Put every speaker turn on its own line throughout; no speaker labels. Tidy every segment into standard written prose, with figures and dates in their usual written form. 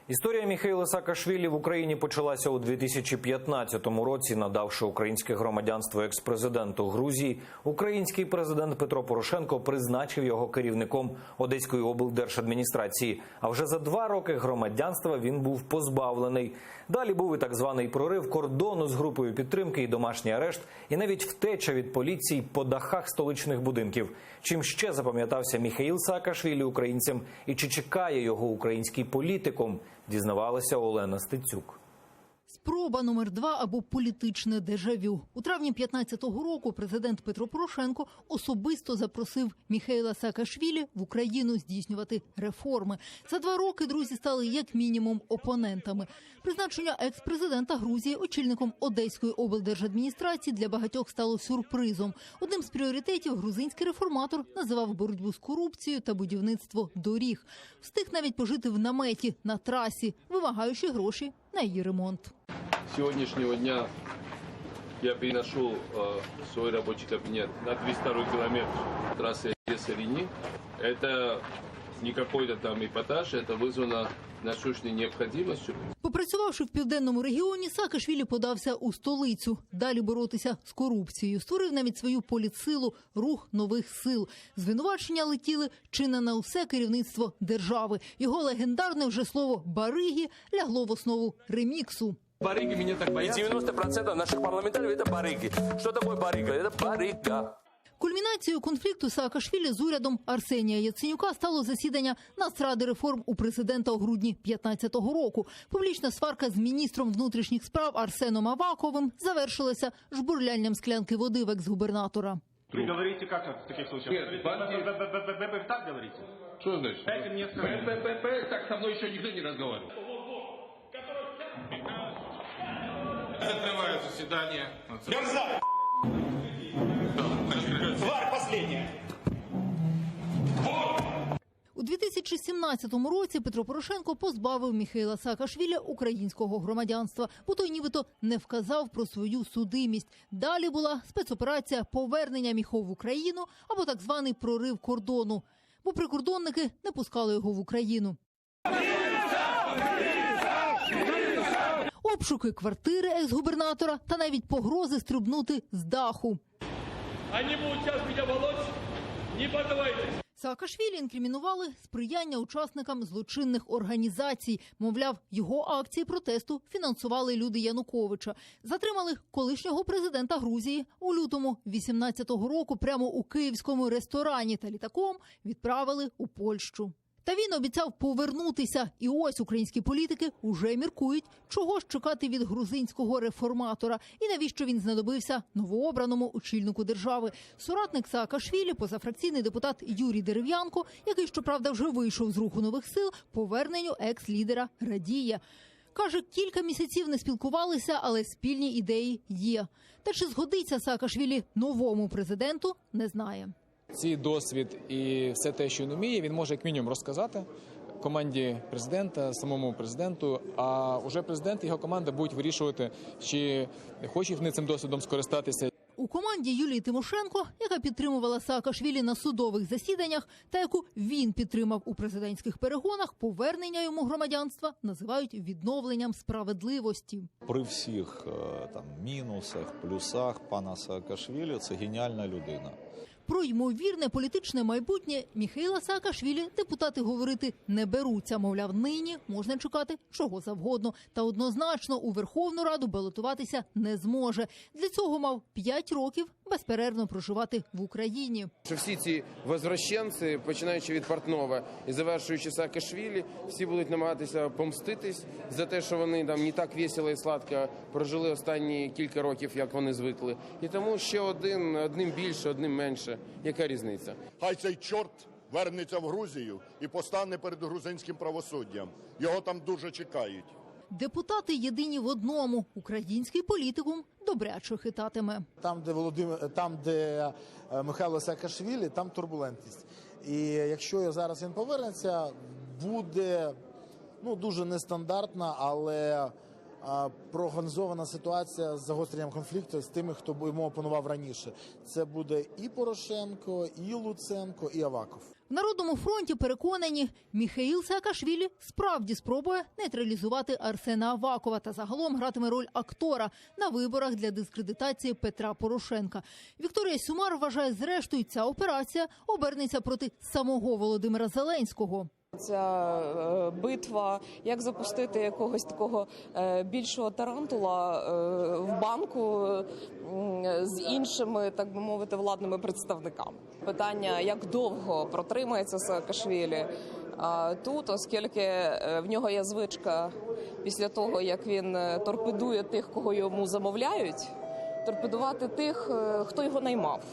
Історія Міхеїла Саакашвілі в Україні почалася у 2015 році, надавши українське громадянство екс-президенту Грузії. Український президент Петро Порошенко призначив його керівником Одеської облдержадміністрації. А вже за 2 роки громадянства він був позбавлений. Далі був і так званий прорив кордону з групою підтримки, і домашній арешт, і навіть втеча від поліції по дахах столичних будинків. Чим ще запам'ятався Міхеїл Саакашвілі українцям і чи чекає його український політикум, дізнавалася Олена Стецюк.
Спроба номер 2 або політичне дежавю. У травні 2015 року президент Петро Порошенко особисто запросив Міхеїла Саакашвілі в Україну здійснювати реформи. За 2 роки друзі стали як мінімум опонентами. Призначення екс-президента Грузії очільником Одеської облдержадміністрації для багатьох стало сюрпризом. Одним з пріоритетів грузинський реформатор називав боротьбу з корупцією та будівництво доріг. Встиг навіть пожити в наметі на трасі, вимагаючи гроші на її ремонт.
С сегодняшнего дня я переношу свой рабочий кабинет на 202 километр трассы Одесса-Рени. Это не какой-то там эпатаж, это вызвано насущной необходимостью.
Попрацювавши в південному регіоні, Саакашвілі подався у столицю. Далі боротися з корупцією. Створив навіть свою політсилу «Рух нових сил». Звинувачення летіли чи не на усе керівництво держави. Його легендарне вже слово «бариги» лягло в основу реміксу.
Барыги меня так боятся. 90% наших парламентариев – это барыги. Что такое барыга? Это барыга.
Кульмінацією конфлікту Саакашвілі з урядом Арсенія Яценюка стало засідання Нацради реформ у президента у грудні 2015 року. Публічна сварка з міністром внутрішніх справ Арсеном Аваковим завершилася жбурлянням склянки води в екс-губернатора.
Вы говорите как в таких случаях?
Нет,
Вы так говорите?
Что значит?
Дайте мне сказать.
Так со мной еще никто не разговаривал.
Закрываю заседание.
Мерзавец! Тварь последняя!
У 2017 році Петро Порошенко позбавив Міхеїла Саакашвілі українського громадянства, бо той нібито не вказав про свою судимість. Далі була спецоперація повернення Міхо в Україну або так званий прорив кордону, бо прикордонники не пускали його в Україну. Обшуки квартири екс-губернатора та навіть погрози стрибнути з даху.
Они будут сейчас меня волочь, не поддавайтесь.
Саакашвілі інкримінували сприяння учасникам злочинних організацій. Мовляв, його акції протесту фінансували люди Януковича. Затримали колишнього президента Грузії у лютому 2018 року прямо у київському ресторані та літаком відправили у Польщу. Та він обіцяв повернутися. І ось українські політики уже міркують, чого ж чекати від грузинського реформатора і навіщо він знадобився новообраному очільнику держави. Соратник Саакашвілі, позафракційний депутат Юрій Дерев'янко, який, щоправда, вже вийшов з руху нових сил, поверненню екс-лідера радіє. Каже, кілька місяців не спілкувалися, але спільні ідеї є. Та чи згодиться Саакашвілі новому президенту, не знає.
Цей досвід і все те, що він вміє, він може як мінімум розказати команді президента, самому президенту, а вже президент і його команда будуть вирішувати, чи хочуть вони цим досвідом скористатися.
У команді Юлії Тимошенко, яка підтримувала Саакашвілі на судових засіданнях та яку він підтримав у президентських перегонах, повернення йому громадянства називають відновленням справедливості.
При всіх мінусах, плюсах пана Саакашвілі це геніальна людина.
Про ймовірне політичне майбутнє Міхеїла Саакашвілі депутати говорити не беруться. Мовляв, нині можна чекати чого завгодно. Та однозначно у Верховну Раду балотуватися не зможе. Для цього мав 5 років безперервно проживати в Україні.
Всі ці возвращенці, починаючи від Портнова і завершуючи Саакашвілі, всі будуть намагатися помститись за те, що вони там не так весело і сладко прожили останні кілька років, як вони звикли. І тому ще одним більше, одним менше. Яка різниця?
Хай цей чорт вернеться в Грузію і постане перед грузинським правосуддям. Його там дуже чекають.
Депутати єдині в одному – український політикум добряче хитатиме.
Там, де Михайло Саакашвілі, там турбулентність. І якщо зараз він повернеться, буде дуже нестандартна, але проорганізована ситуація з загостренням конфлікту з тими, хто йому опонував раніше. Це буде і Порошенко, і Луценко, і Аваков.
В Народному фронті переконані, Міхеїл Саакашвілі справді спробує нейтралізувати Арсена Авакова та загалом гратиме роль актора на виборах для дискредитації Петра Порошенка. Вікторія Сюмар вважає, зрештою, ця операція обернеться проти самого Володимира Зеленського.
Ця битва, як запустити якогось такого більшого тарантула в банку з іншими, так би мовити, владними представниками. Питання, як довго протримається Саакашвілі тут, оскільки в нього є звичка після того, як він торпедує тих, кого йому замовляють, торпедувати тих, хто його наймав.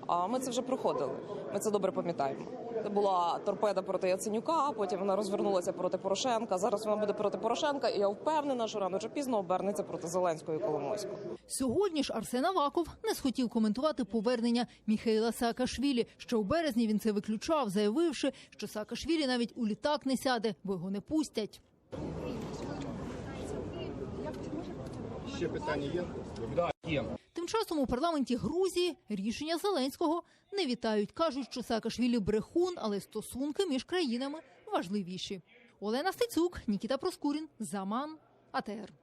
А ми це вже проходили, ми це добре пам'ятаємо. Це була торпеда проти Яценюка, потім вона розвернулася проти Порошенка, зараз вона буде проти Порошенка, і я впевнена, що рано чи пізно обернеться проти Зеленського і Коломойського.
Сьогодні ж Арсен Аваков не схотів коментувати повернення Міхеїла Саакашвілі. Ще у березні він це виключав, заявивши, що Саакашвілі навіть у літак не сяде, бо його не пустять.
Ще питання є? Да, є.
Тим часом у парламенті Грузії рішення Зеленського не вітають. Кажуть, що Саакашвілі брехун, але стосунки між країнами важливіші. Олена Стецюк, Нікіта Проскурін, Заман, АТР.